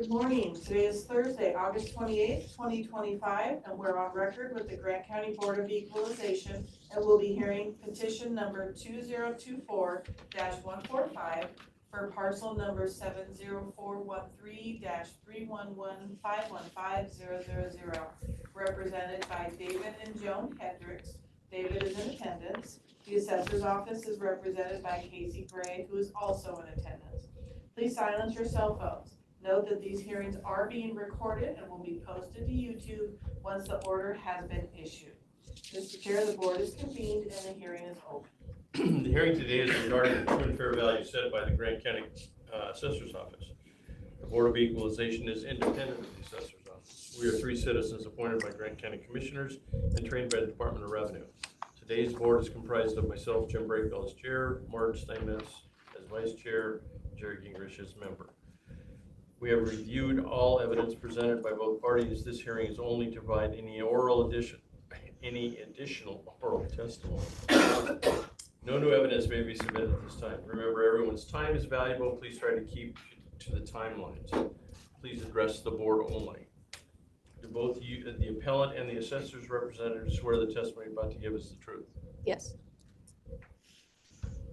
Good morning. Today is Thursday, August 28th, 2025, and we're on record with the Grant County Board of Equalization, and we'll be hearing petition number 2024-145 for parcel number 70413-311515000, represented by David and Joan Hendricks. David is in attendance. The assessor's office is represented by Casey Gray, who is also in attendance. Please silence your cell phones. Note that these hearings are being recorded and will be posted to YouTube once the order has been issued. Mr. Chair, the board is convened and the hearing is open. The hearing today is regarding the true and fair value set by the Grant County Assessor's Office. The Board of Equalization is independent of the Assessor's Office. We are 3 citizens appointed by Grant County Commissioners and trained by the Department of Revenue. Today's board is comprised of myself, Jim Breakville as chair, Marge Steinmetz as vice chair, Jerry Gingrich as member. We have reviewed all evidence presented by both parties. This hearing is only to provide any additional oral testimony. No new evidence may be submitted at this time. Remember, everyone's time is valuable. Please try to keep to the timelines. Please address the board only. Do both you, the appellant and the assessor's representative, swear the testimony about to give us the truth? Yes.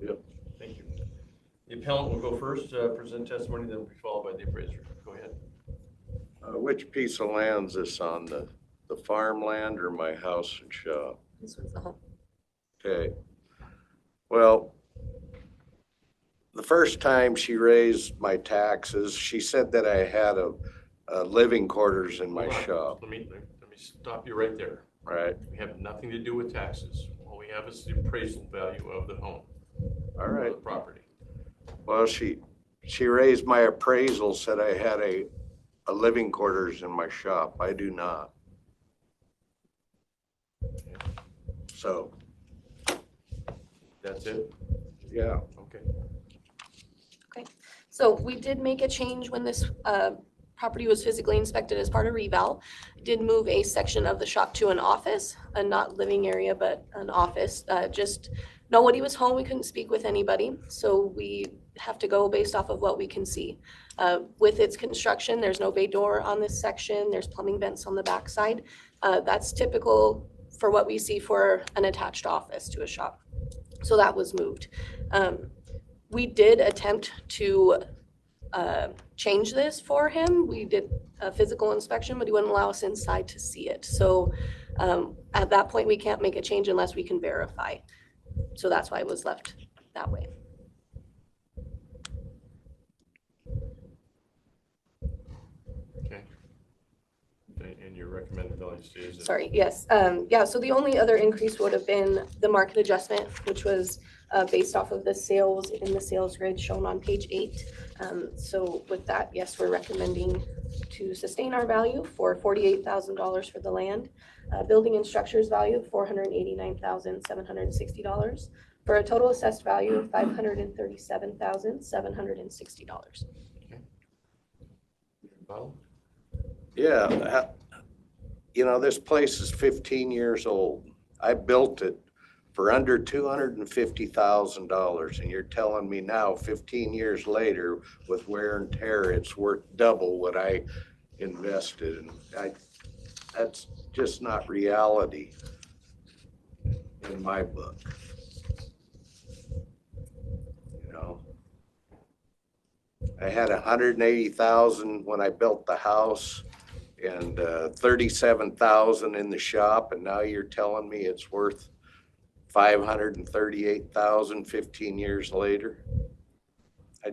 Yep. Thank you. The appellant will go first, present testimony, then will be followed by the appraiser. Go ahead. Which piece of land is this on, the farmland or my house and shop? This one's the home. Okay. Well, the first time she raised my taxes, she said that I had a living quarters in my shop. Let me stop you right there. Right. We have nothing to do with taxes. All we have is the appraisal value of the home. All right. Of the property. Well, she raised my appraisal, said I had a living quarters in my shop. I do not. Okay. So. That's it? Yeah. Okay. Okay. So we did make a change when this property was physically inspected as part of reval. Did move a section of the shop to an office, a not living area, but an office. Just nobody was home. We couldn't speak with anybody. So we have to go based off of what we can see. With its construction, there's no bay door on this section. There's plumbing vents on the backside. That's typical for what we see for an attached office to a shop. So that was moved. We did attempt to change this for him. We did a physical inspection, but he wouldn't allow us inside to see it. So at that point, we can't make a change unless we can verify. So that's why it was left that way. Okay. And your recommended value stays? Sorry, yes. Yeah, so the only other increase would have been the market adjustment, which was based off of the sales in the sales grid shown on page 8. So with that, yes, we're recommending to sustain our value for $48,000 for the land, building and structures value of $489,760 for a total assessed value of $537,760. Okay. Well, Yeah, you know, this place is 15 years old. I built it for under $250,000, and you're telling me now, 15 years later, with wear and tear, it's worth double what I invested. And that's just not reality in my book. You know, I had $180,000 when I built the house, and $37,000 in the shop, and now you're telling me it's worth $538,000 15 years later? I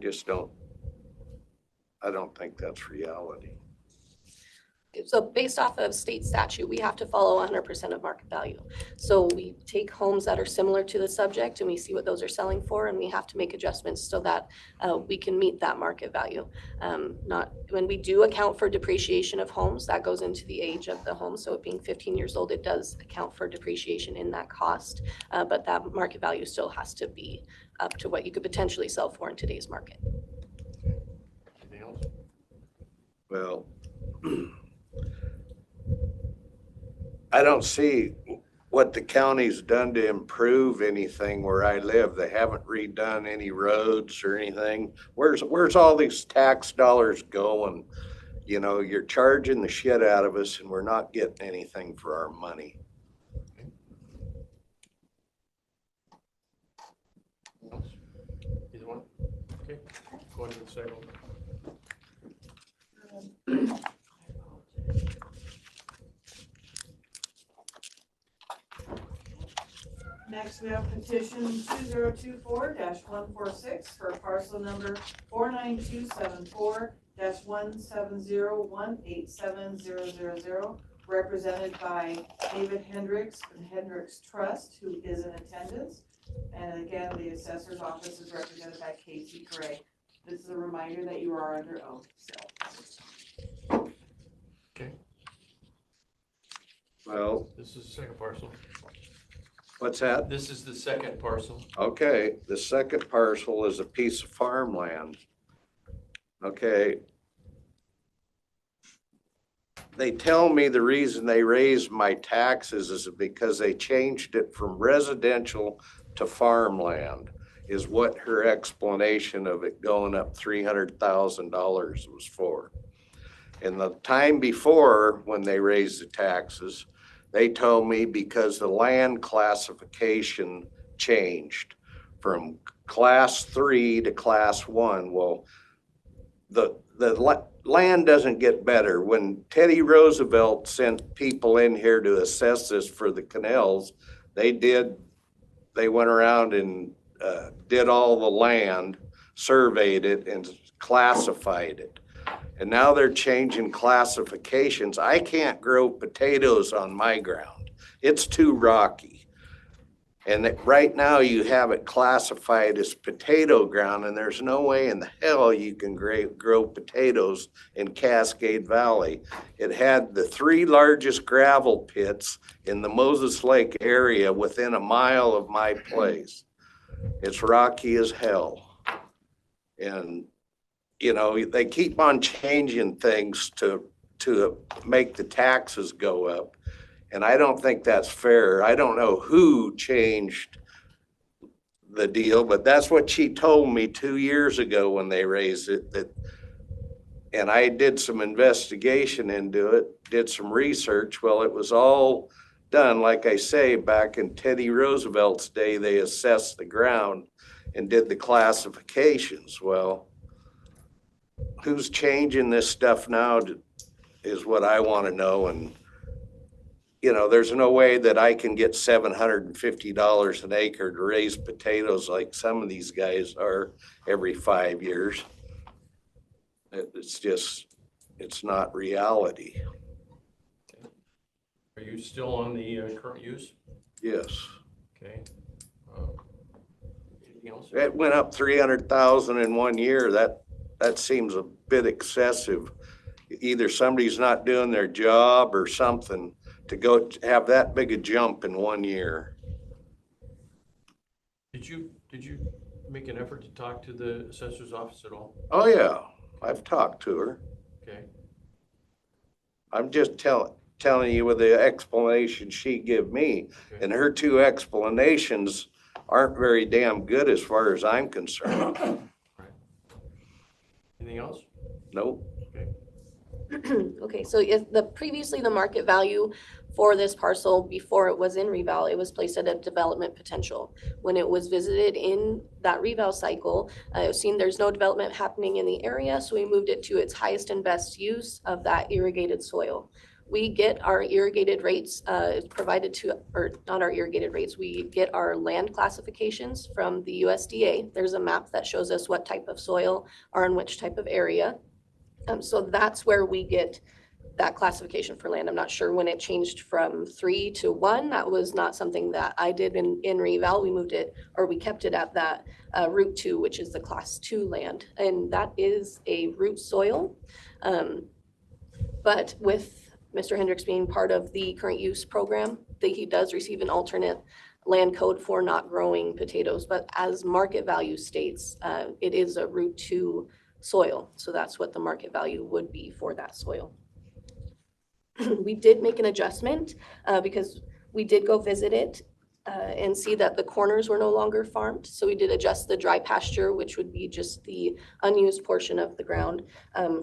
don't think that's reality. So based off of state statute, we have to follow 100% of market value. So we take homes that are similar to the subject and we see what those are selling for, and we have to make adjustments so that we can meet that market value. Not when we do account for depreciation of homes, that goes into the age of the home. So it being 15 years old, it does account for depreciation in that cost, but that market value still has to be up to what you could potentially sell for in today's market. anything else? Well, I don't see what the county's done to improve anything where I live. They haven't redone any roads or anything. Where's all these tax dollars going? You know, you're charging the shit out of us and we're not getting anything for our money. Either one? Okay, go on to the second one. Next, we have petition 2024-146 for parcel number 49274-170187000, represented by David Hendricks from Hendricks Trust, who is in attendance. And again, the assessor's office is represented by Casey Gray. This is a reminder that you are under oath, so. Okay, Well, this is the second parcel. what's that? This is the second parcel. Okay, the second parcel is a piece of farmland. Okay. They tell me the reason they raised my taxes is because they changed it from residential to farmland, is what her explanation of it going up $300,000 was for. And the time before, when they raised the taxes, they told me because the land classification changed from class 3 to class 1. Well, the land doesn't get better. When Teddy Roosevelt sent people in here to assess this for the canals, they went around and did all the land, surveyed it, and classified it. And now they're changing classifications. I can't grow potatoes on my ground. It's too rocky. And right now you have it classified as potato ground, and there's no way in the hell you can grow potatoes in Cascade Valley. It had the 3 largest gravel pits in the Moses Lake area within a mile of my place. It's rocky as hell. And you know, they keep on changing things to make the taxes go up. And I don't think that's fair. I don't know who changed the deal, but that's what she told me 2 years ago when they raised it. And I did some investigation into it, did some research. Well, it was all done, like I say, back in Teddy Roosevelt's day, they assessed the ground and did the classifications. Well, who's changing this stuff now is what I want to know. And, you know, there's no way that I can get $750 an acre to raise potatoes like some of these guys are every 5 years. It's just, it's not reality. Are you still on the current use? Yes. Okay. Anything else? It went up 300,000 in 1 year. That seems a bit excessive. Either somebody's not doing their job or something to go have that big a jump in 1 year. Did you make an effort to talk to the assessor's office at all? Oh yeah, I've talked to her. Okay. I'm just telling you with the explanation she gave me, Okay. and her 2 explanations aren't very damn good as far as I'm concerned. Right. Anything else? Nope. Okay. Okay, so previously the market value for this parcel before it was in reval, it was placed at a development potential. When it was visited in that reval cycle, it was seen there's no development happening in the area, so we moved it to its highest and best use of that irrigated soil. We get our irrigated rates provided to, or not our irrigated rates, we get our land classifications from the USDA. There's a map that shows us what type of soil are in which type of area. So that's where we get that classification for land. I'm not sure when it changed from 3 to 1. That was not something that I did in reval. We moved it, or we kept it at that Route 2, which is the Class 2 land. And that is a root soil. But with Mr. Hendricks being part of the current use program, he does receive an alternate land code for not growing potatoes. But as market value states, it is a Route 2 soil. So that's what the market value would be for that soil. We did make an adjustment because we did go visit it and see that the corners were no longer farmed. So we did adjust the dry pasture, which would be just the unused portion of the ground,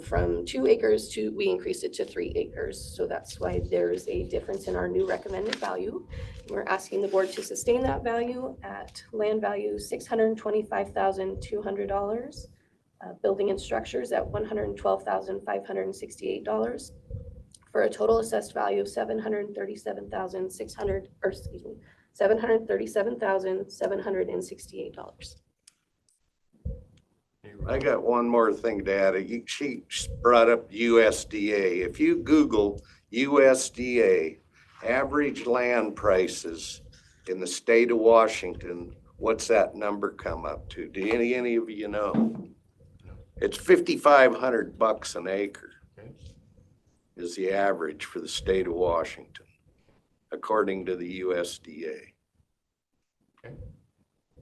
from 2 acres to, we increased it to 3 acres. So that's why there's a difference in our new recommended value. We're asking the board to sustain that value at land value $625,200, building and structures at $112,568, for a total assessed value of $737,768. I got one more thing to add. She brought up USDA. If you Google USDA average land prices in the state of Washington, what's that number come up to? Do any of you know? It's $5,500 an acre is the average for the state of Washington, according to the USDA.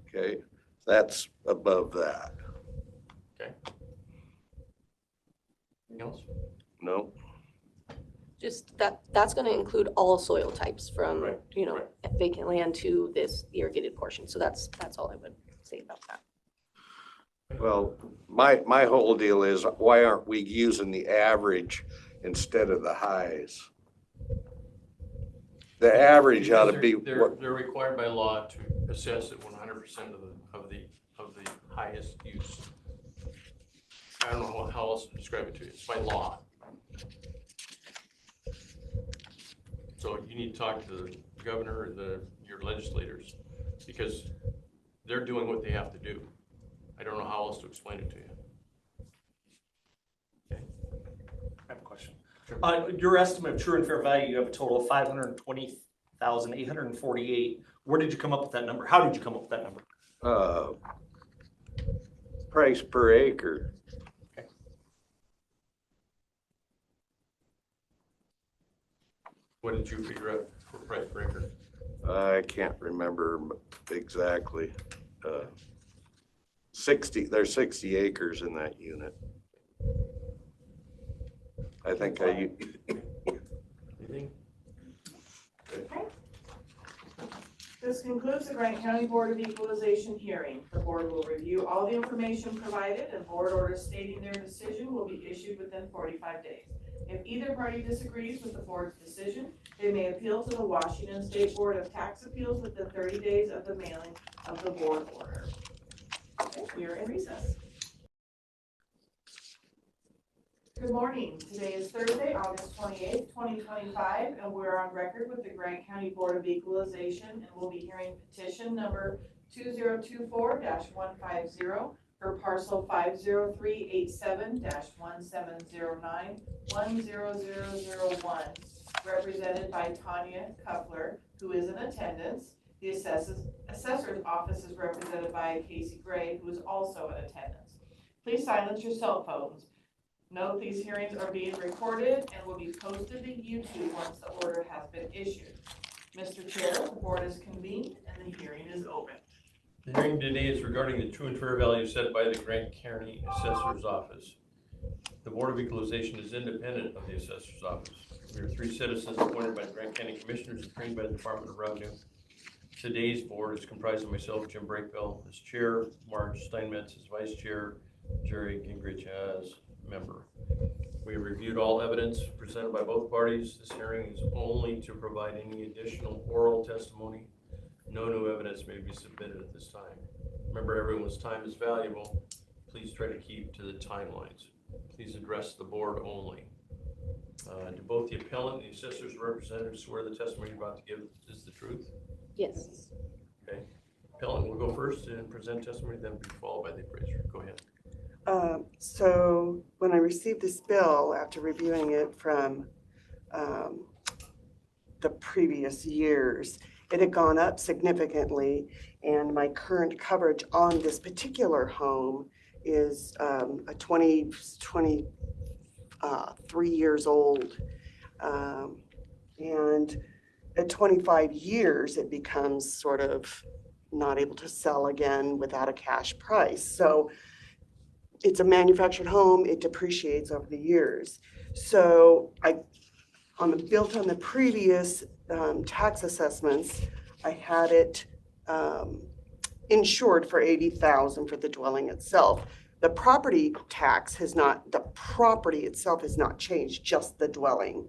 Okay, that's above that. Okay. Anything else? No. Just that's going to include all soil types from, Right, vacant land to this irrigated portion. So that's all I would say about that. Well, my whole deal is, why aren't we using the average instead of the highs? The average ought to be They're required by law to assess at 100% of the highest use. I don't know how else to describe it to you. It's by law. So you need to talk to the governor or your legislators, because they're doing what they have to do. I don't know how else to explain it to you. Okay. I have a question. Sure. Your estimate of true and fair value, you have a total of 520,848. Where did you come up with that number? How did you come up with that number? price per acre. Okay. What did you figure out for price per acre? I can't remember exactly. there's 60 acres in that unit. I think Anything? Okay. This concludes the Grant County Board of Equalization hearing. The board will review all the information provided, and board orders stating their decision will be issued within 45 days. If either party disagrees with the board's decision, they may appeal to the Washington State Board of Tax Appeals within 30 days of the mailing of the board order. Okay, we are in recess. Good morning. Today is Thursday, August 28th, 2025, and we're on record with the Grant County Board of Equalization, and we'll be hearing petition number 2024-150 for parcel 50387-1709-10001, represented by Tanya Kuffler, who is in attendance. The assessor's office is represented by Casey Gray, who is also in attendance. Please silence your cell phones. Note these hearings are being recorded and will be posted to YouTube once the order has been issued. Mr. Chair, the board is convened and the hearing is open. The hearing today is regarding the true and fair value set by the Grant County Assessor's Office. The Board of Equalization is independent of the Assessor's Office. We are 3 citizens appointed by the Grant County Commissioners and trained by the Department of Revenue. Today's board is comprised of myself, Jim Breakville, as chair, Marge Steinmetz as vice chair, Jerry Gingrich as member. We have reviewed all evidence presented by both parties. This hearing is only to provide any additional oral testimony. No new evidence may be submitted at this time. Remember, everyone's time is valuable. Please try to keep to the timelines. Please address the board only. Do both the appellant and the assessor's representative swear the testimony you're about to give is the truth? Yes. Okay. Appellant will go first and present testimony, then be followed by the appraiser. Go ahead. So when I received this bill after reviewing it from the previous years, it had gone up significantly, and my current coverage on this particular home is a 23 years old. And at 25 years, it becomes sort of not able to sell again without a cash price. So it's a manufactured home, it depreciates over the years. So built on the previous tax assessments, I had it insured for $80,000 for the dwelling itself. The property tax has not, the property itself has not changed, just the dwelling.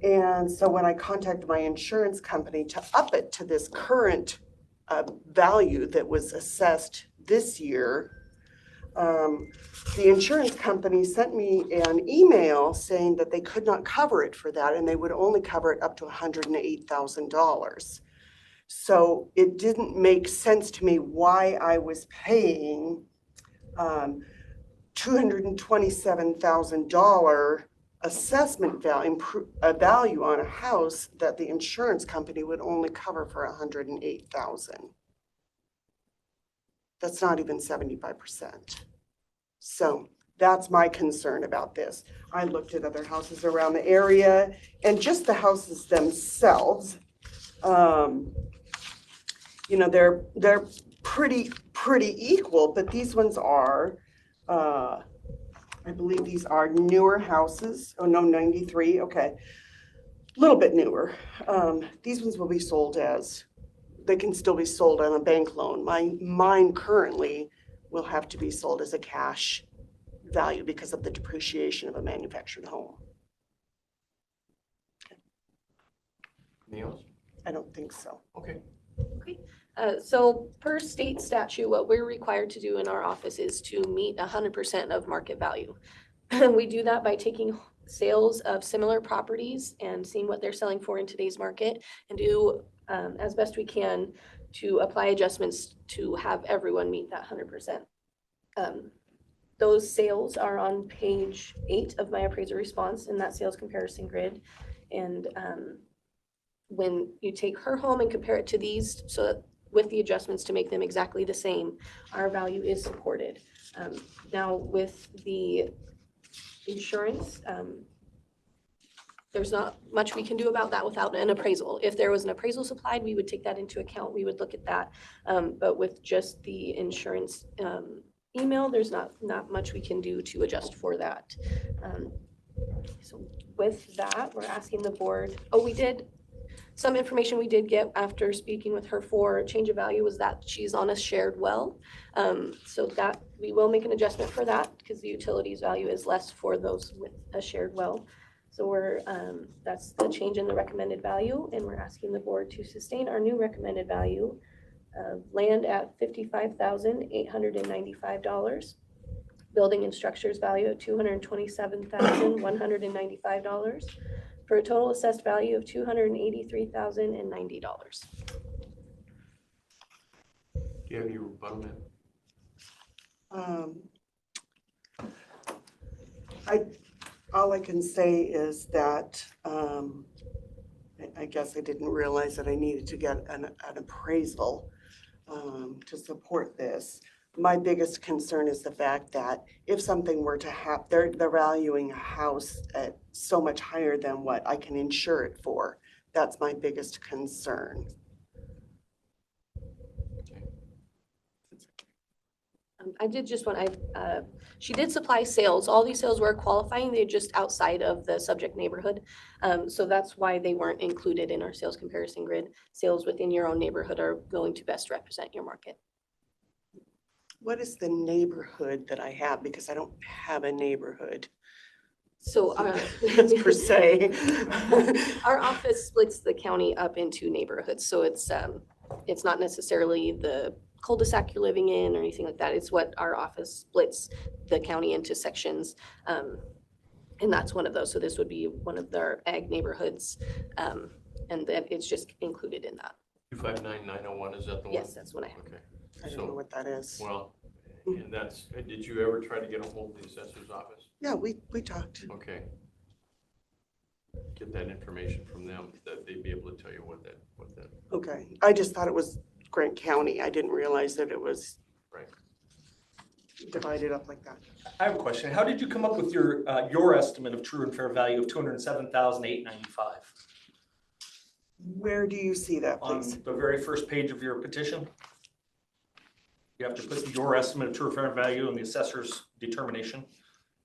And so when I contacted my insurance company to up it to this current value that was assessed this year, the insurance company sent me an email saying that they could not cover it for that and they would only cover it up to $108,000. So it didn't make sense to me why I was paying $227,000 assessment value on a house that the insurance company would only cover for $108,000. That's not even 75%. So that's my concern about this. I looked at other houses around the area and just the houses themselves, you know, they're pretty equal, but these ones are, I believe these are newer houses. Oh no, 93, okay. A little bit newer. These ones will be sold as, they can still be sold on a bank loan. Mine currently will have to be sold as a cash value because of the depreciation of a manufactured home. Anything else? I don't think so. Okay. So per state statute, what we're required to do in our office is to meet 100% of market value. We do that by taking sales of similar properties and seeing what they're selling for in today's market and do as best we can to apply adjustments to have everyone meet that 100%. Those sales are on page 8 of my appraiser response in that sales comparison grid. And when you take her home and compare it to these, so that with the adjustments to make them exactly the same, our value is supported. Now with the insurance, there's not much we can do about that without an appraisal. If there was an appraisal supplied, we would take that into account. We would look at that. But with just the insurance email, there's not much we can do to adjust for that. So with that, we're asking the board, some information we did get after speaking with her for change of value was that she's on a shared well. So that we will make an adjustment for that because the utilities value is less for those with a shared well. So that's the change in the recommended value, and we're asking the board to sustain our new recommended value of land at $55,895, building and structures value of $227,195. For a total assessed value of $283,090. Do you have any rebuttal, ma'am? All I can say is that I guess I didn't realize that I needed to get an appraisal to support this. My biggest concern is the fact that if something were to happen, they're valuing a house at so much higher than what I can insure it for. That's my biggest concern. I did just want, she did supply sales. All these sales were qualifying. They're just outside of the subject neighborhood. So that's why they weren't included in our sales comparison grid. Sales within your own neighborhood are going to best represent your market. What is the neighborhood that I have? Because I don't have a neighborhood. So Per se. our office splits the county up into neighborhoods. So it's not necessarily the cul-de-sac you're living in or anything like that. It's what our office splits the county into sections. And that's one of those. So this would be one of their ag neighborhoods. And then it's just included in that. 259901, is that the one? Yes, that's what I have. Okay. I don't know what that is. Well, and did you ever try to get a hold of the assessor's office? Yeah, we talked. Okay. Get that information from them, that they'd be able to tell you what that. Okay, I just thought it was Grant County. I didn't realize that it was Right. divided up like that. I have a question. How did you come up with your estimate of true and fair value of $207,895? Where do you see that, On please? the very first page of your petition? You have to put your estimate of true and fair value and the assessor's determination.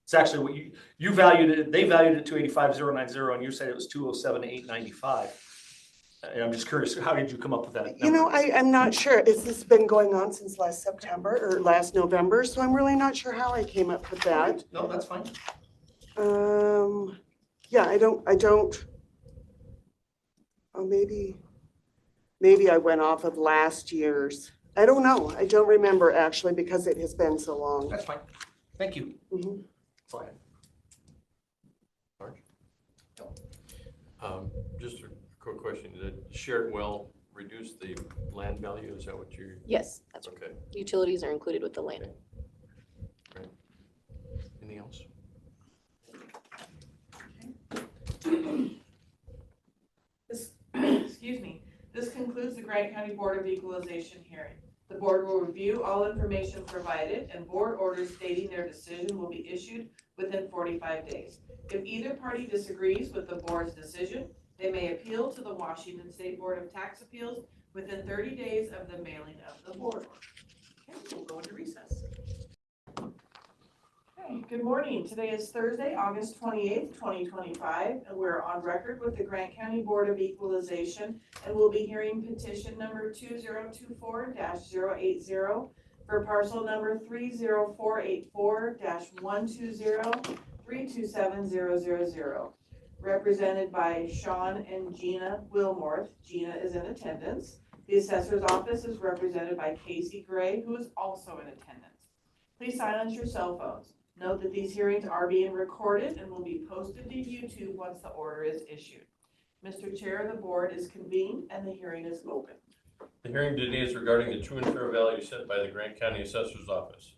It's actually what you valued it, they valued it $285,090 and you said it was $207,895. And I'm just curious, how did you come up with that You know, number? I'm not sure. Has this been going on since last September or last November? So I'm really not sure how I came up with that. No, that's fine. Yeah, I don't, oh, maybe I went off of last year's. I don't know. I don't remember actually because it has been so long. That's fine. Thank you. Mhm. That's all I had. Just a quick question, did shared well reduce the land value, is that what you, Yes, that's right. okay, Utilities are included with the land. anything else? Excuse me. This concludes the Grant County Board of Equalization hearing. The board will review all information provided and board orders stating their decision will be issued within 45 days. If either party disagrees with the board's decision, they may appeal to the Washington State Board of Tax Appeals within 30 days of the mailing of the board order. Okay, we'll go into recess. Okay, good morning. Today is Thursday, August 28th, 2025, and we're on record with the Grant County Board of Equalization, and we'll be hearing petition number 2024-080 for parcel number 30484-120-327000, represented by Sean and Gina Wilmorth. Gina is in attendance. The assessor's office is represented by Casey Gray, who is also in attendance. Please silence your cell phones. Note that these hearings are being recorded and will be posted to YouTube once the order is issued. Mr. Chair, the board is convened and the hearing is open. The hearing today is regarding the true and fair value set by the Grant County Assessor's Office.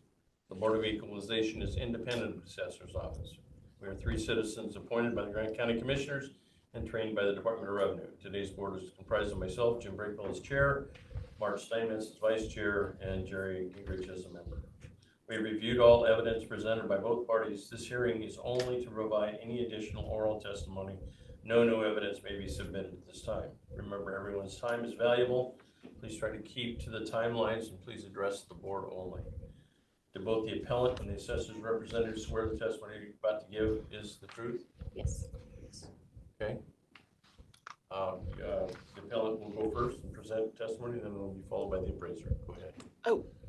The Board of Equalization is independent of the Assessor's Office. We are 3 citizens appointed by the Grant County Commissioners and trained by the Department of Revenue. Today's board is comprised of myself, Jim Breakville as chair, Mark Steinmetz as vice chair, and Jerry Gingrich as a member. We have reviewed all evidence presented by both parties. This hearing is only to provide any additional oral testimony. No new evidence may be submitted at this time. Remember, everyone's time is valuable. Please try to keep to the timelines and please address the board only. Do both the appellant and the assessor's representative swear the testimony you're about to give is the truth? Yes. Okay. The appellant will go first and present testimony, then will be followed by the appraiser. Go ahead.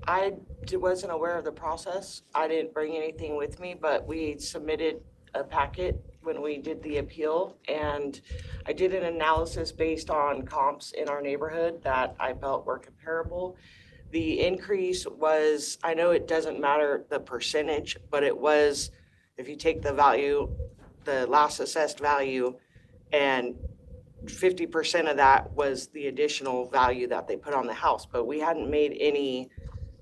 I wasn't aware of the process. I didn't bring anything with me, but we submitted a packet when we did the appeal, and I did an analysis based on comps in our neighborhood that I felt were comparable. The increase was, I know it doesn't matter the percentage, but it was, if you take the value, the last assessed value, and 50% of that was the additional value that they put on the house, but we hadn't made any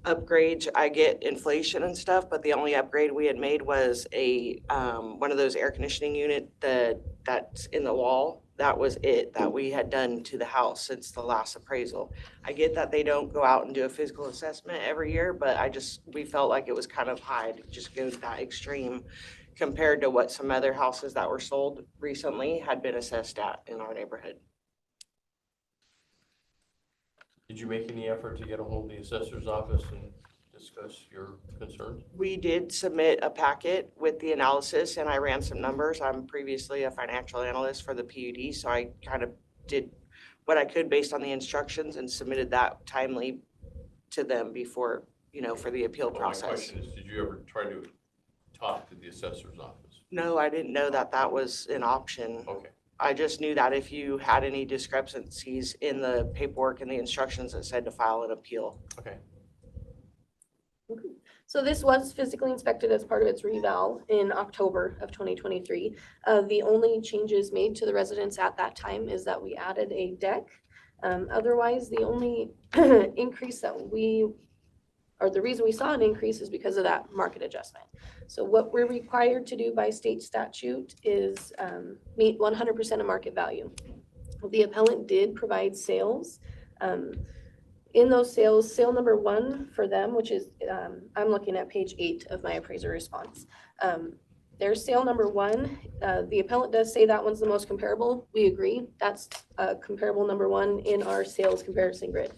upgrades. I get inflation and stuff, but the only upgrade we had made was a one of those air conditioning unit that's in the wall. That was it that we had done to the house since the last appraisal. I get that they don't go out and do a physical assessment every year, but we felt like it was kind of high to just go to that extreme compared to what some other houses that were sold recently had been assessed at in our neighborhood. Did you make any effort to get a hold of the assessor's office and discuss your concerns? We did submit a packet with the analysis and I ran some numbers. I'm previously a financial analyst for the PUD, so I kind of did what I could based on the instructions and submitted that timely to them before, for the appeal process. My question is, did you ever try to talk to the assessor's office? No, I didn't know that that was an option. Okay. I just knew that if you had any discrepancies in the paperwork and the instructions, it said to file an appeal. Okay. So this was physically inspected as part of its reval in October of 2023. The only changes made to the residence at that time is that we added a deck. Otherwise, the only increase that the reason we saw an increase is because of that market adjustment. So what we're required to do by state statute is meet 100% of market value. The appellant did provide sales. In those sales, sale number 1 for them, which is, I'm looking at page 8 of my appraiser response. Their sale number 1, the appellant does say that one's the most comparable. We agree. That's comparable number 1 in our sales comparison grid.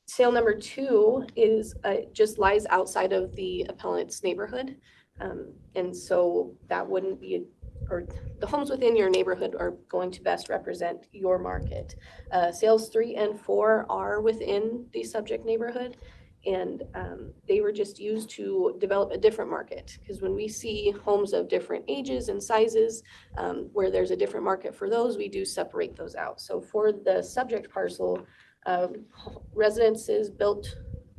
Sale number 2 is just lies outside of the appellant's neighborhood. And so that wouldn't be or the homes within your neighborhood are going to best represent your market. Sales 3 and 4 are within the subject neighborhood, and they were just used to develop a different market. Because when we see homes of different ages and sizes, where there's a different market for those, we do separate those out. So for the subject parcel, residences built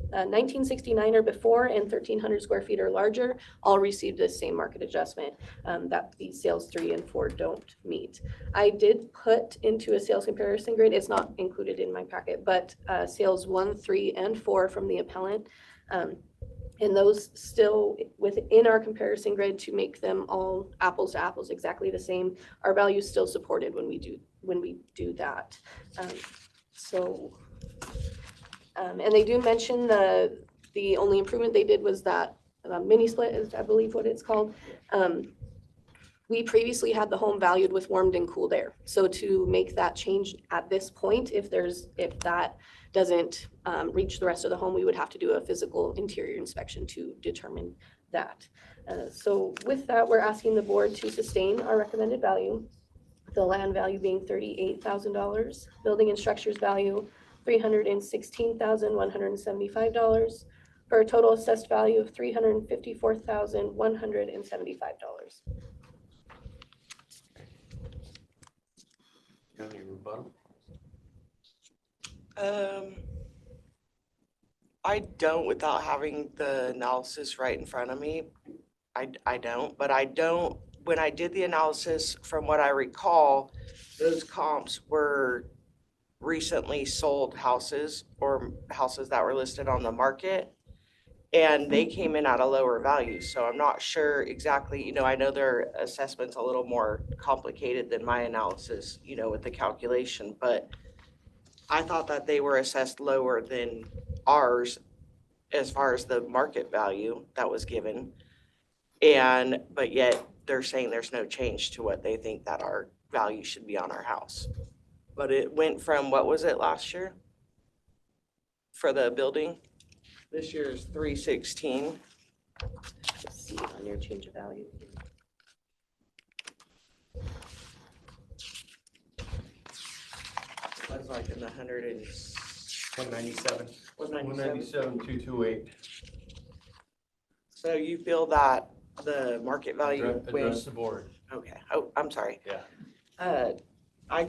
1969 or before and 1,300 square feet or larger all received the same market adjustment that the sales 3 and 4 don't meet. I did put into a sales comparison grid, it's not included in my packet, but sales 1, 3, and 4 from the appellant. And those still within our comparison grid to make them all apples to apples exactly the same. Our value is still supported when we do that. And they do mention the only improvement they did was that mini split is, I believe, what it's called. We previously had the home valued with warmed and cooled air. So to make that change at this point, if that doesn't reach the rest of the home, we would have to do a physical interior inspection to determine that. So with that, we're asking the board to sustain our recommended value. The land value being $38,000, building and structures value $316,175, for a total assessed value of $354,175. Any rebuttal? I don't without having the analysis right in front of me. I don't, but I don't, when I did the analysis, from what I recall, those comps were recently sold houses or houses that were listed on the market, and they came in at a lower value. So I'm not sure exactly, I know their assessment's a little more complicated than my analysis, with the calculation, but I thought that they were assessed lower than ours as far as the market value that was given. But yet they're saying there's no change to what they think that our value should be on our house. But it went from, what was it last year? For the building? This year is 316. Let's see on your change of value. That's like in the 197. 197, 228. So you feel that the market value Address the board. Okay. Oh, I'm sorry. Yeah. I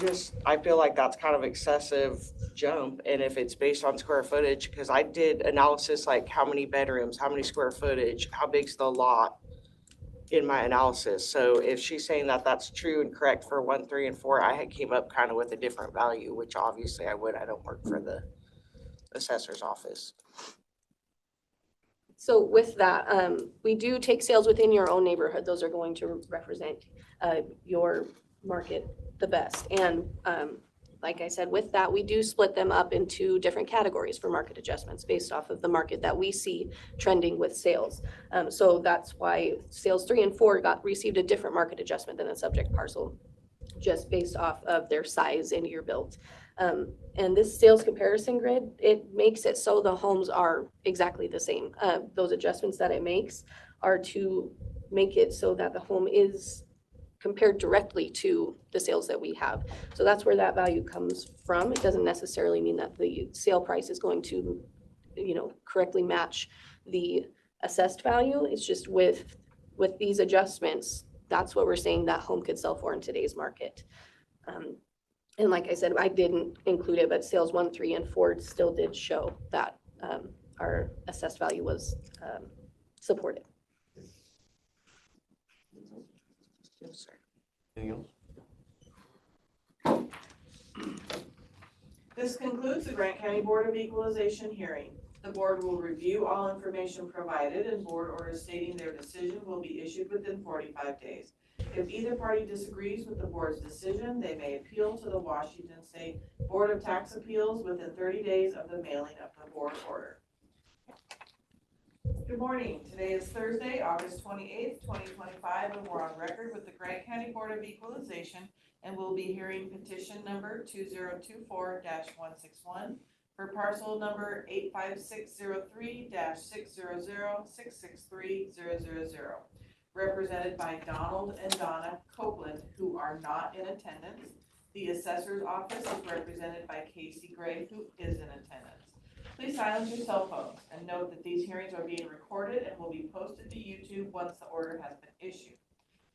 feel like that's kind of excessive jump. And if it's based on square footage, because I did analysis like how many bedrooms, how many square footage, how big's the lot in my analysis. So if she's saying that that's true and correct for 1, 3, and 4, I had came up kind of with a different value, which obviously I don't work for the assessor's office. So with that, we do take sales within your own neighborhood. Those are going to represent your market the best. And like I said, with that, we do split them up into different categories for market adjustments based off of the market that we see trending with sales. So that's why sales 3 and 4 received a different market adjustment than the subject parcel, just based off of their size and year built. And this sales comparison grid, it makes it so the homes are exactly the same. Those adjustments that it makes are to make it so that the home is compared directly to the sales that we have. So that's where that value comes from. It doesn't necessarily mean that the sale price is going to, correctly match the assessed value. It's just with these adjustments, that's what we're saying that home could sell for in today's market. And like I said, I didn't include it, but sales 1, 3, and 4 still did show that our assessed value was supported. Yes, sir. Anything else? This concludes the Grant County Board of Equalization hearing. The board will review all information provided, and board orders stating their decision will be issued within 45 days. If either party disagrees with the board's decision, they may appeal to the Washington State Board of Tax Appeals within 30 days of the mailing of the board order. Good morning. Today is Thursday, August 28th, 2025, and we're on record with the Grant County Board of Equalization, and we'll be hearing petition number 2024-161 for parcel number 85603-600-663-000. represented by Donald and Donna Copeland, who are not in attendance. The assessor's office is represented by Casey Gray, who is in attendance. Please silence your cell phones and note that these hearings are being recorded and will be posted to YouTube once the order has been issued.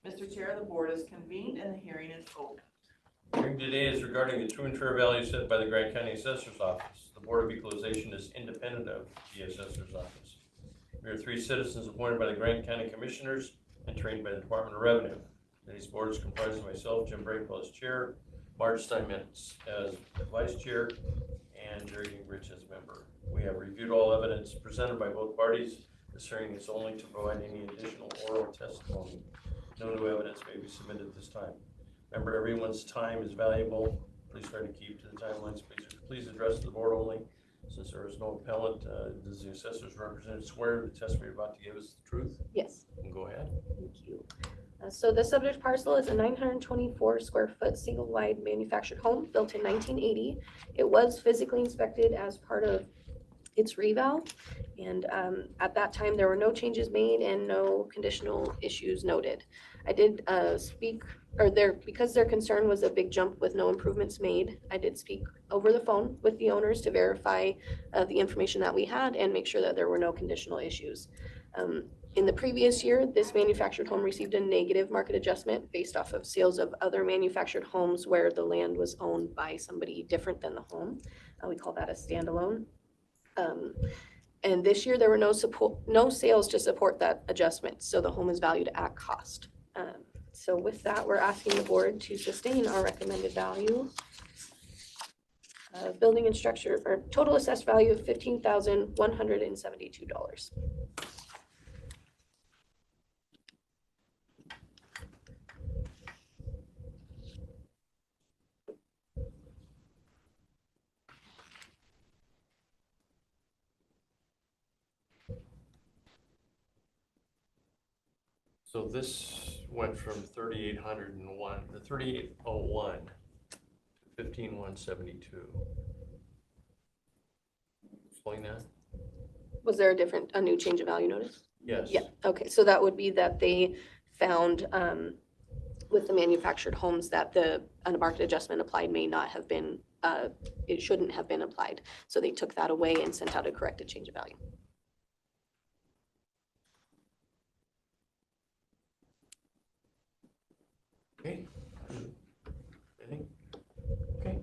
Mr. Chair, the board is convened and the hearing is open. Hearing today is regarding the true and fair value set by the Grant County Assessor's Office. The Board of Equalization is independent of the Assessor's Office. We are 3 citizens appointed by the Grant County Commissioners and trained by the Department of Revenue. Today's board is comprised of myself, Jim Braywell as chair, Marge Steinmetz as vice chair, and Jerry Gingrich as member. We have reviewed all evidence presented by both parties. This hearing is only to provide any additional oral testimony. No new evidence may be submitted at this time. Remember, everyone's time is valuable. Please try to keep to the timelines. Please address the board only. Since there is no appellant, does the assessor's representative swear the testimony you're about to give is the truth? Yes. Go ahead. Thank you. So the subject parcel is a 924 square foot single wide manufactured home built in 1980. It was physically inspected as part of its reval. And at that time, there were no changes made and no conditional issues noted. I did because their concern was a big jump with no improvements made, I did speak over the phone with the owners to verify the information that we had and make sure that there were no conditional issues. In the previous year, this manufactured home received a negative market adjustment based off of sales of other manufactured homes where the land was owned by somebody different than the home. We call that a standalone. And this year there were no sales to support that adjustment, so the home is valued at cost. So with that, we're asking the board to sustain our recommended value. Building and structure, or total assessed value of $15,172. So this went from 3,801 to 3,801 to 15,172. Explain that? Was there a new change of value notice? Yes. Yeah, okay, so that would be that they found with the manufactured homes that a market adjustment applied may not have been, it shouldn't have been applied. So they took that away and sent out a corrected change of value. Okay. Anything? Okay.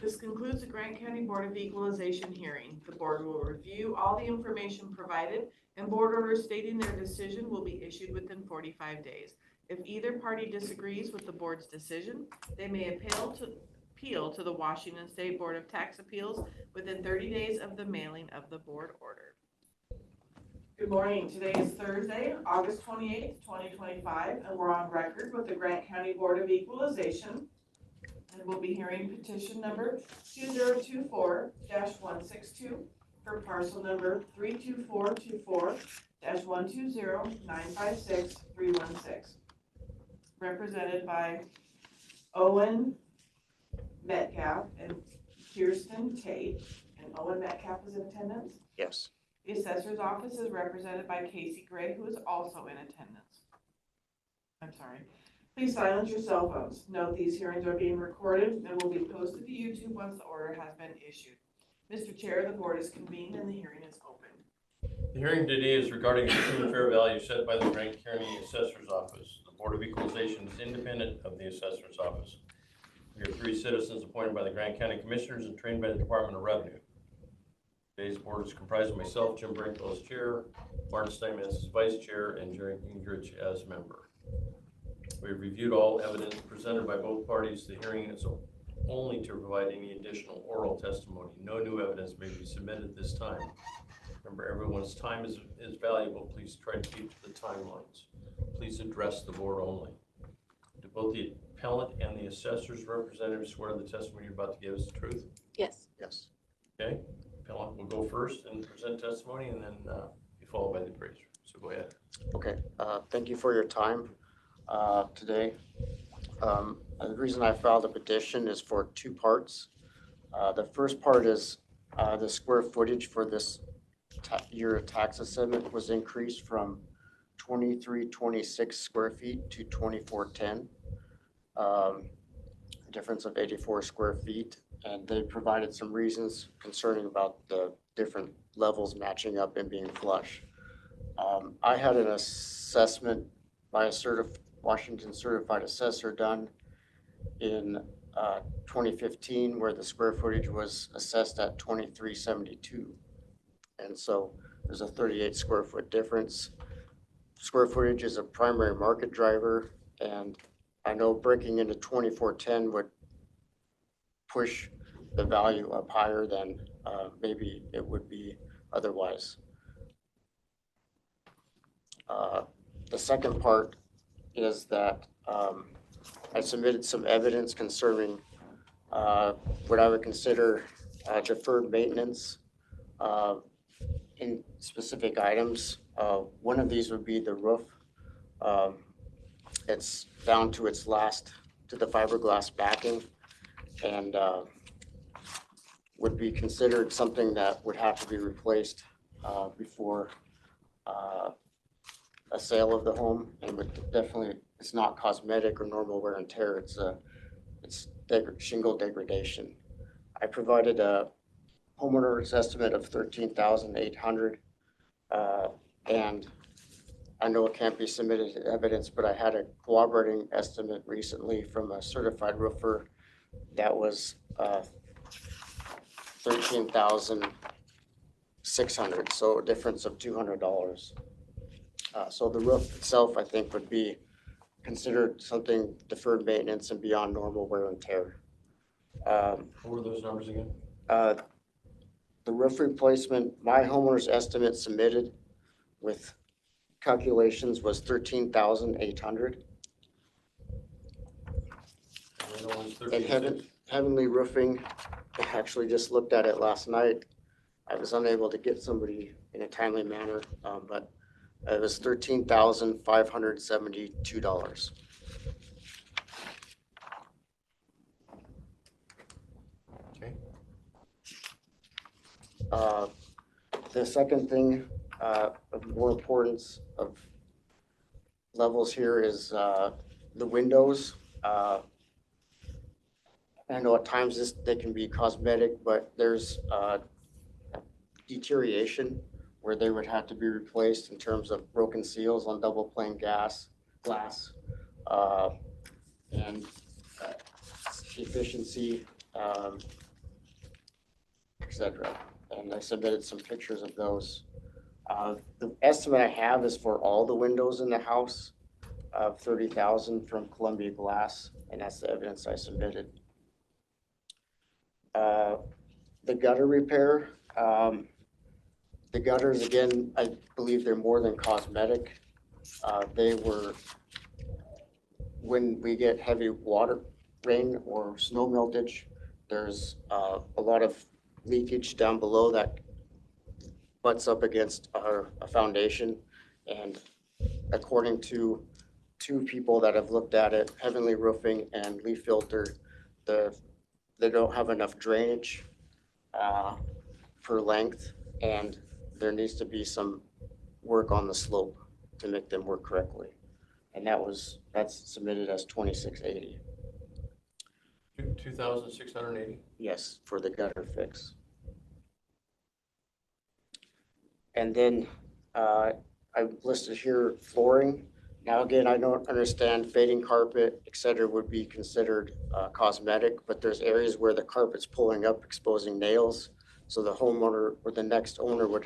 This concludes the Grant County Board of Equalization hearing. The board will review all the information provided and board orders stating their decision will be issued within 45 days. If either party disagrees with the board's decision, they may appeal to the Washington State Board of Tax Appeals within 30 days of the mailing of the board order. Good morning. Today is Thursday, August 28th, 2025, and we're on record with the Grant County Board of Equalization. And we'll be hearing petition number 2024-162 for parcel number 32424-120956316, represented by Owen Metcalf and Kirsten Tate. And Owen Metcalf is in attendance. Yes. The assessor's office is represented by Casey Gray, who is also in attendance. I'm sorry. Please silence your cell phones. Note these hearings are being recorded and will be posted to YouTube once the order has been issued. Mr. Chair, the board is convened and the hearing is open. The hearing today is regarding the true and fair value set by the Grant County Assessor's Office. The Board of Equalization is independent of the Assessor's Office. We are 3 citizens appointed by the Grant County Commissioners and trained by the Department of Revenue. Today's board is comprised of myself, Jim Braywell as chair, Martin Steinmetz as vice chair, and Jerry Gingrich as member. We have reviewed all evidence presented by both parties. The hearing is only to provide any additional oral testimony. No new evidence may be submitted at this time. Remember, everyone's time is valuable. Please try to keep to the timelines. Please address the board only. Do both the appellant and the assessor's representative swear the testimony you're about to give is the truth? Yes. Yes. Okay. Appellant will go first and present testimony, and then be followed by the appraiser. So go ahead. Okay, thank you for your time today. The reason I filed a petition is for 2 parts. The first part is the square footage for this year tax assessment was increased from 2326 square feet to 2410. Difference of 84 square feet. And they provided some reasons concerning about the different levels matching up and being flush. I had an assessment by a Washington certified assessor done in 2015 where the square footage was assessed at 2372. And so there's a 38 square foot difference. Square footage is a primary market driver, and I know breaking into 2410 would push the value up higher than maybe it would be otherwise. The second part is that I submitted some evidence concerning what I would consider deferred maintenance in specific items. One of these would be the roof. It's down to its last, to the fiberglass backing, and would be considered something that would have to be replaced before a sale of the home, and would definitely, it's not cosmetic or normal wear and tear, it's shingle degradation. I provided a homeowner's estimate of $13,800, and I know it can't be submitted as evidence, but I had a cooperating estimate recently from a certified roofer that was $13,600, so a difference of $200. So the roof itself, I think, would be considered something deferred maintenance and beyond normal wear and tear. What were those numbers again? The roof replacement, my homeowner's estimate submitted with calculations was $13,800. And Heavenly Roofing, I actually just looked at it last night. I was unable to get somebody in a timely manner, but it was $13,572. Okay. The second thing of more importance of levels here is the windows. I know at times they can be cosmetic, but there's deterioration where they would have to be replaced in terms of broken seals on double pane glass, and efficiency, etc. And I submitted some pictures of those. The estimate I have is for all the windows in the house of $30,000 from Columbia Glass, and that's the evidence I submitted. The gutter repair, the gutters, again, I believe they're more than cosmetic. They were, when we get heavy water, rain or snow meltage, there's a lot of leakage down below that butts up against our foundation. And according to two people that have looked at it, Heavenly Roofing and Leaf Filter, they don't have enough drainage for length, and there needs to be some work on the slope to make them work correctly. And that's submitted as 2680. 2,680. Yes, for the gutter fix. And then I listed here flooring. Now, again, I don't understand fading carpet, et cetera, would be considered cosmetic, but there's areas where the carpet's pulling up, exposing nails. So the homeowner or the next owner would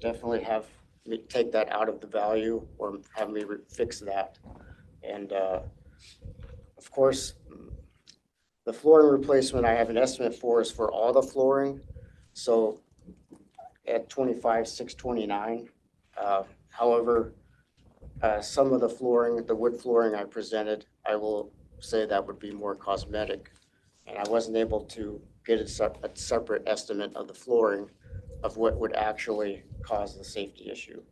definitely have me take that out of the value or have me fix that. And of course, the flooring replacement I have an estimate for is for all the flooring. So at $25,629. However, some of the flooring, the wood flooring I presented, I will say that would be more cosmetic. And I wasn't able to get a separate estimate of the flooring of what would actually cause the safety issue.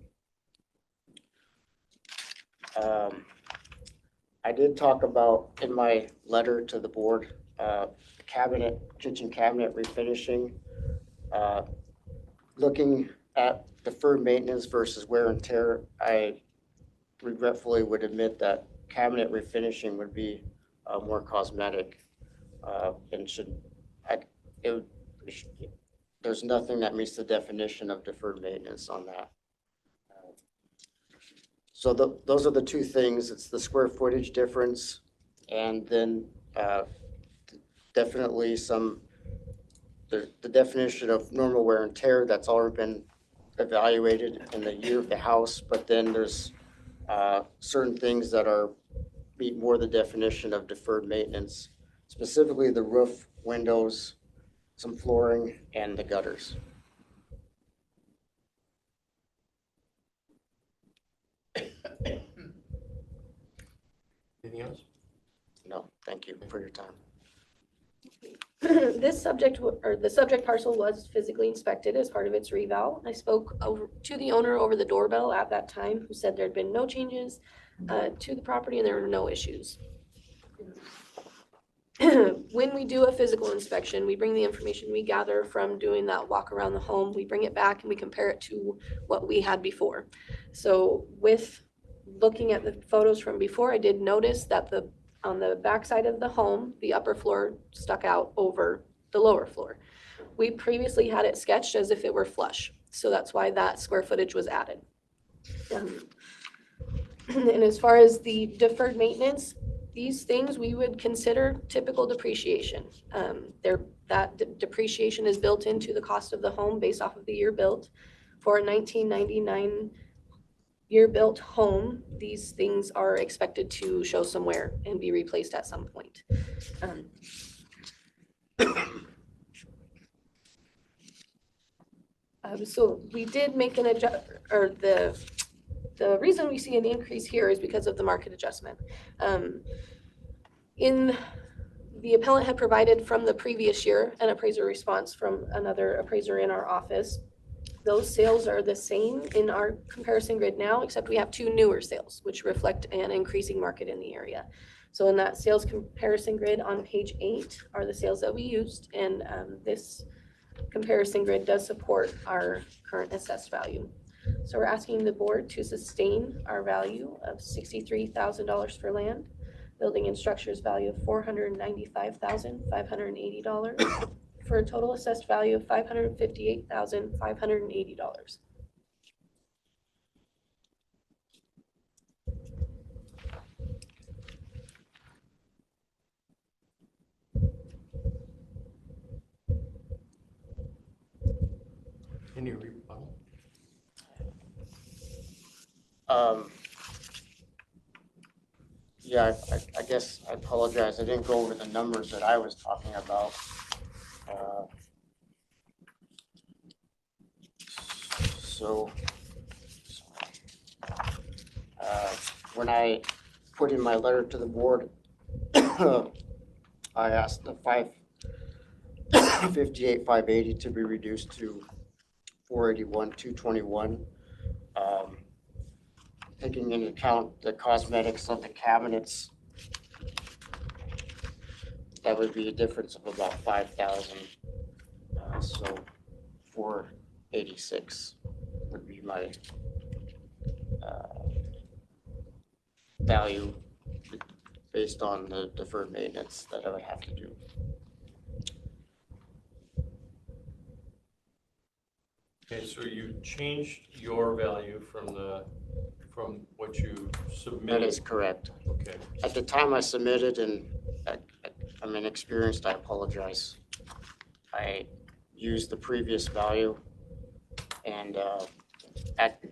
I did talk about in my letter to the board, kitchen cabinet refinishing. Looking at deferred maintenance versus wear and tear, I regretfully would admit that cabinet refinishing would be more cosmetic and there's nothing that meets the definition of deferred maintenance on that. So those are the two things. It's the square footage difference, and then definitely the definition of normal wear and tear that's already been evaluated in the year of the house, but then there's certain things that meet more the definition of deferred maintenance, specifically the roof, windows, some flooring, and the gutters. Anything else? No, thank you for your time. This the subject parcel was physically inspected as part of its reval. I spoke to the owner over the doorbell at that time, who said there'd been no changes to the property and there were no issues. When we do a physical inspection, we bring the information we gather from doing that walk around the home, we bring it back and we compare it to what we had before. So with looking at the photos from before, I did notice that on the backside of the home, the upper floor stuck out over the lower floor. We previously had it sketched as if it were flush, so that's why that square footage was added. And as far as the deferred maintenance, these things we would consider typical depreciation. That depreciation is built into the cost of the home based off of the year built. For a 1999 year built home, these things are expected to show some wear and be replaced at some point. So we did make an the reason we see an increase here is because of the market adjustment. The appellant had provided from the previous year an appraiser response from another appraiser in our office. Those sales are the same in our comparison grid now, except we have two newer sales, which reflect an increasing market in the area. So in that sales comparison grid on page 8 are the sales that we used, and this comparison grid does support our current assessed value. So we're asking the board to sustain our value of $63,000 for land, building and structures value of $495,580, for a total assessed value of $558,580. Any rebuttal? Yeah, I guess I apologize. I didn't go over the numbers that I was talking about. When I put in my letter to the board, I asked the 558,580 to be reduced to 481,221. Taking into account the cosmetics of the cabinets, that would be a difference of about 5,000. So 486 would be my value based on the deferred maintenance that I would have to do. Okay, so you changed your value from what you submitted? That is correct. Okay. At the time I submitted, and I'm inexperienced, I apologize. I used the previous value, and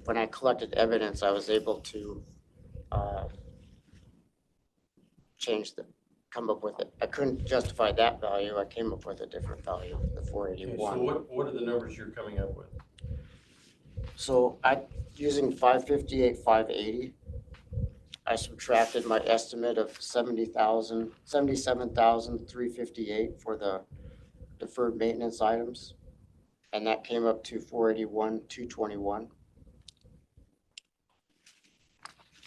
when I collected evidence, I was able to come up with it. I couldn't justify that value. I came up with a different value, the Okay, 481. so what are the numbers you're coming up with? So using 558,580, I subtracted my estimate of 77,358 for the deferred maintenance items, and that came up to 481,221.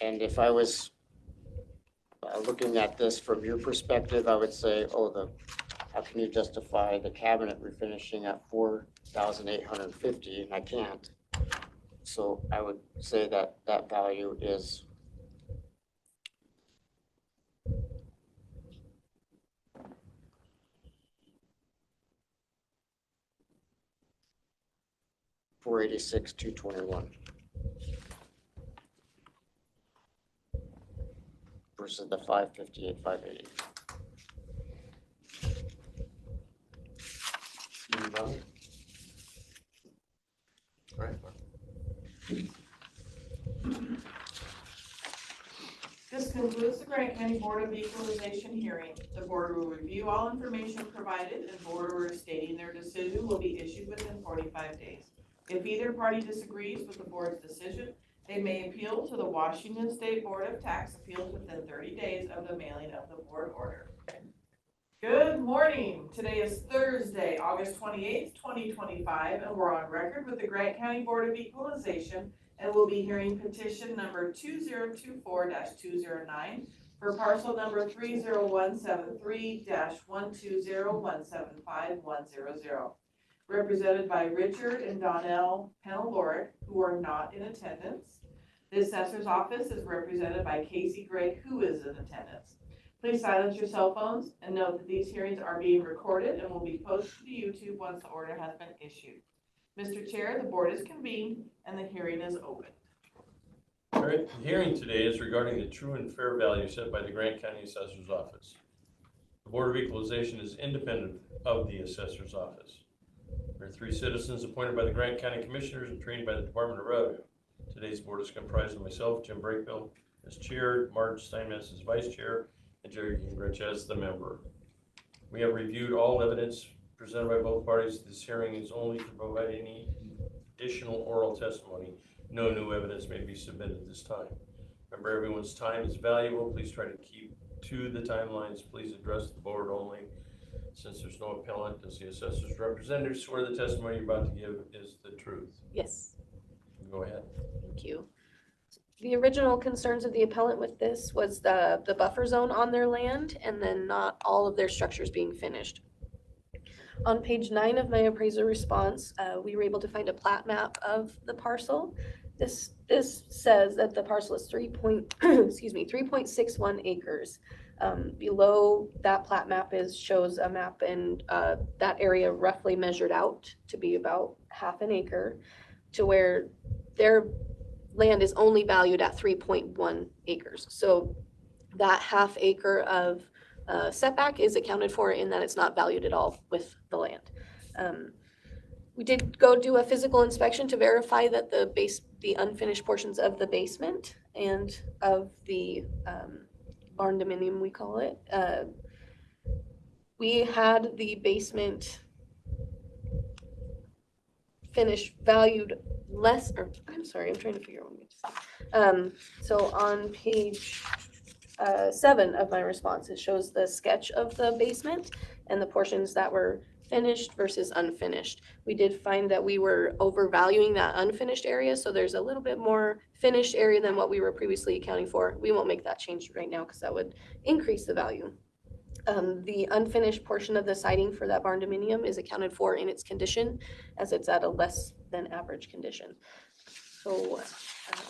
And if I was looking at this from your perspective, I would say, how can you justify the cabinet refinishing at 4,850? And I can't. So I would say that that value is $486,221 versus the $558,580. All right, Mark. This concludes the Grant County Board of Equalization hearing. The board will review all information provided and board orders stating their decision will be issued within 45 days. If either party disagrees with the board's decision, they may appeal to the Washington State Board of Tax Appeals within 30 days of the mailing of the board order. Good morning. Today is Thursday, August 28th, 2025, and we're on record with the Grant County Board of Equalization, and we'll be hearing petition number 2024-209 for parcel number 30173-120175100, represented by Richard and Donnell Peneloric, who are not in attendance. The assessor's office is represented by Casey Gray, who is in attendance. Please silence your cell phones and note that these hearings are being recorded and will be posted to YouTube once the order has been issued. Mr. Chair, the board is convened and the hearing is open. All right, the hearing today is regarding the true and fair value set by the Grant County Assessor's Office. The Board of Equalization is independent of the Assessor's Office. There are 3 citizens appointed by the Grant County Commissioners and trained by the Department of Revenue. Today's board is comprised of myself, Jim Breakville, as chair, Marge Steinmetz as vice chair, and Jerry Gingrich as the member. We have reviewed all evidence presented by both parties. This hearing is only to provide any additional oral testimony. No new evidence may be submitted at this time. Remember, everyone's time is valuable. Please try to keep to the timelines. Please address the board only. Since there's no appellant, does the assessor's representative swear the testimony you're about to give is the truth? Yes. Go ahead. Thank you. The original concerns of the appellant with this was the buffer zone on their land and then not all of their structures being finished. On page 9 of my appraiser response, we were able to find a plat map of the parcel. This says that the parcel is 3.61 acres. Below that plat map shows a map, and that area roughly measured out to be about half an acre, to where their land is only valued at 3.1 acres. So that half acre of setback is accounted for in that it's not valued at all with the land. We did go do a physical inspection to verify that the unfinished portions of the basement and of the barn dominium, we call it. We had the basement finished valued less, or I'm sorry, I'm trying to figure out what I'm so on page 7 of my response, it shows the sketch of the basement and the portions that were finished versus unfinished. We did find that we were overvaluing that unfinished area, so there's a little bit more finished area than what we were previously accounting for. We won't make that change right now because that would increase the value. The unfinished portion of the siding for that barn dominium is accounted for in its condition, as it's at a less than average condition. So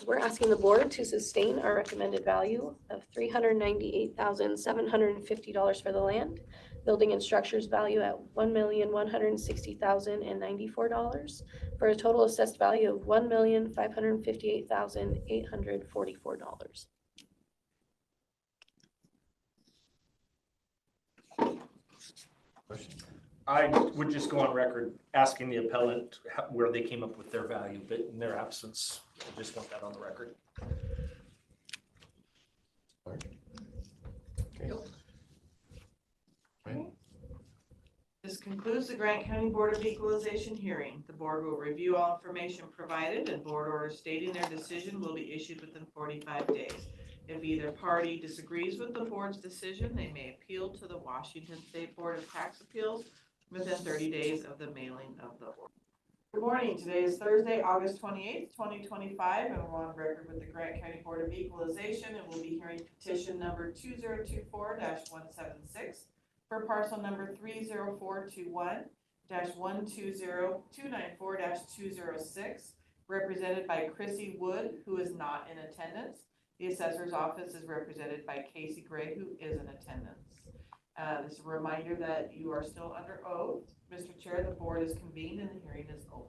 we're asking the board to sustain our recommended value of $398,750 for the land, building and structures value at $1,160,094, for a total assessed value of $1,558,844. Question? I would just go on record asking the appellant where they came up with their value, but in their absence, I just want that on the record. Okay. This concludes the Grant County Board of Equalization hearing. The board will review all information provided and board orders stating their decision will be issued within 45 days. If either party disagrees with the board's decision, they may appeal to the Washington State Board of Tax Appeals within 30 days of the mailing of the order. Good morning. Today is Thursday, August 28th, 2025, and we're on record with the Grant County Board of Equalization, and we'll be hearing petition number 2024-176 for parcel number 30421-120294-206 represented by Chrissy Wood, who is not in attendance. The assessor's office is represented by Casey Gray, who is in attendance. This is a reminder that you are still under oath. Mr. Chair, the board is convened and the hearing is open.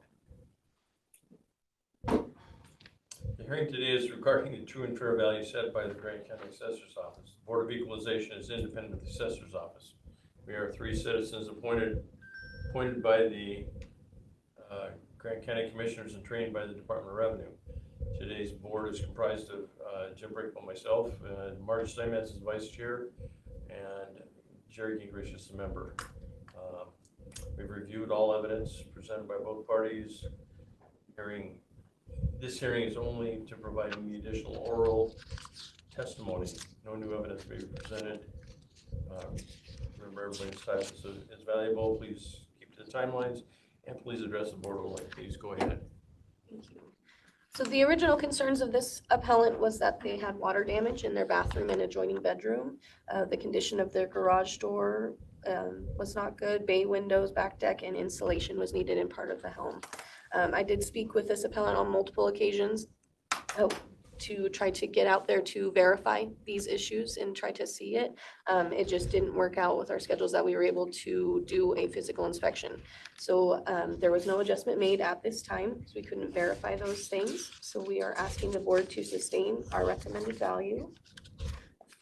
The hearing today is regarding the true and fair value set by the Grant County Assessor's Office. The Board of Equalization is independent of the Assessor's Office. We are 3 citizens appointed by the Grant County Commissioners and trained by the Department of Revenue. Today's board is comprised of Jim Brickell, myself, Marge Steinmetz is vice chair, and Jerry Gingrich is a member. We've reviewed all evidence presented by both parties. This hearing is only to provide any additional oral testimony. No new evidence may be presented. Remember, everybody's time is valuable. Please keep to the timelines, and please address the board only. Please go ahead. Thank you. So the original concerns of this appellant was that they had water damage in their bathroom and adjoining bedroom. The condition of their garage door was not good. Bay windows, back deck, and insulation was needed in part of the home. I did speak with this appellant on multiple occasions to try to get out there to verify these issues and try to see it. It just didn't work out with our schedules that we were able to do a physical inspection. So there was no adjustment made at this time because we couldn't verify those things. So we are asking the board to sustain our recommended value.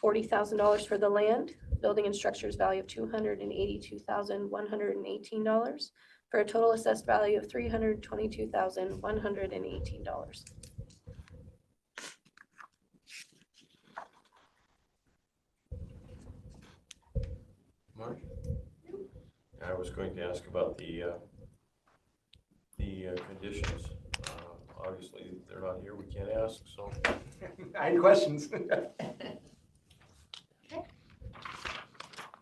$40,000 for the land, building and structures value of $282,118 for a total assessed value of $322,118. Mark? I was going to ask about the conditions. Obviously, they're not here. We can't ask, so. I had questions.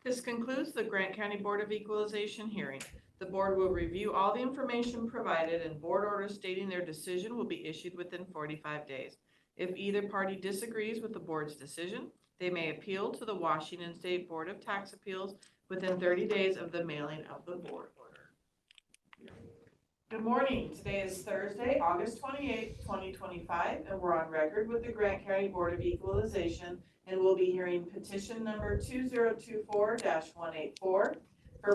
This concludes the Grant County Board of Equalization hearing. The board will review all the information provided and board orders stating their decision will be issued within 45 days. If either party disagrees with the board's decision, they may appeal to the Washington State Board of Tax Appeals within 30 days of the mailing of the board order. Good morning. Today is Thursday, August 28th, 2025, and we're on record with the Grant County Board of Equalization, and we'll be hearing petition number 2024-184 for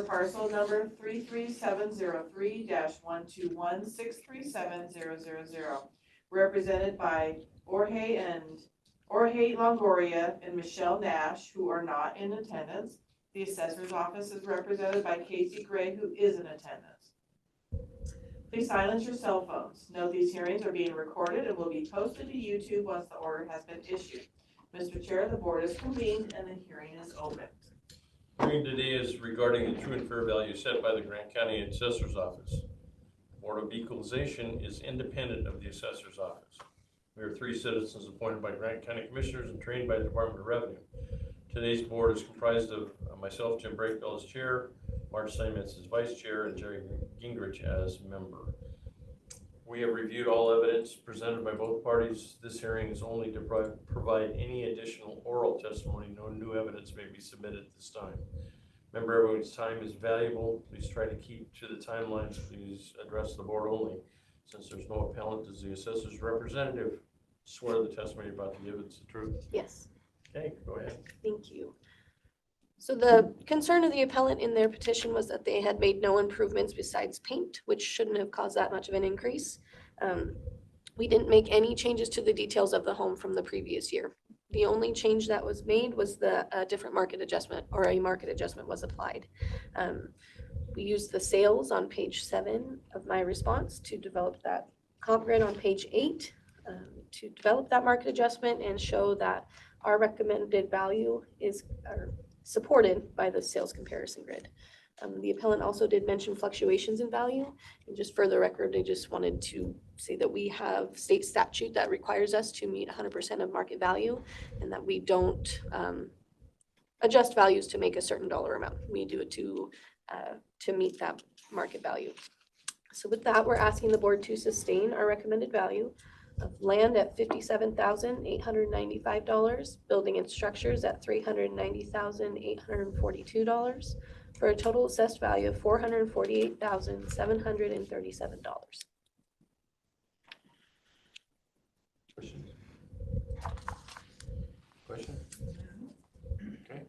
parcel number 33703-121637000, represented by Jorge Longoria and Michelle Nash, who are not in attendance. The assessor's office is represented by Casey Gray, who is in attendance. Please silence your cell phones. Note these hearings are being recorded and will be posted to YouTube once the order has been issued. Mr. Chair, the board is convened and the hearing is open. The hearing today is regarding the true and fair value set by the Grant County Assessor's Office. The Board of Equalization is independent of the Assessor's Office. We are 3 citizens appointed by Grant County Commissioners and trained by the Department of Revenue. Today's board is comprised of myself, Jim Brickell, as chair, Marge Steinmetz as vice chair, and Jerry Gingrich as member. We have reviewed all evidence presented by both parties. This hearing is only to provide any additional oral testimony. No new evidence may be submitted at this time. Remember, everyone's time is valuable. Please try to keep to the timelines. Please address the board only. Since there's no appellant, does the assessor's representative swear the testimony about the evidence the truth? Yes. Okay, go ahead. Thank you. So the concern of the appellant in their petition was that they had made no improvements besides paint, which shouldn't have caused that much of an increase. We didn't make any changes to the details of the home from the previous year. The only change that was made was the different market adjustment, or a market adjustment was applied. We used the sales on page 7 of my response to develop that comp grid on page 8 to develop that market adjustment and show that our recommended value is supported by the sales comparison grid. The appellant also did mention fluctuations in value. And just for the record, I just wanted to say that we have state statute that requires us to meet 100% of market value and that we don't adjust values to make a certain dollar amount. We do it to meet that market value. So with that, we're asking the board to sustain our recommended value of land at $57,895, building and structures at $390,842, for a total assessed value of $448,737. Questions? Question? Okay.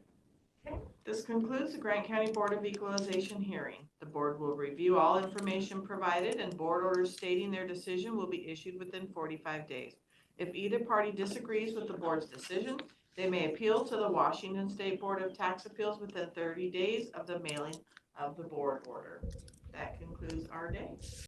This concludes the Grant County Board of Equalization hearing. The board will review all information provided and board orders stating their decision will be issued within 45 days. If either party disagrees with the board's decision, they may appeal to the Washington State Board of Tax Appeals within 30 days of the mailing of the board order. That concludes our day.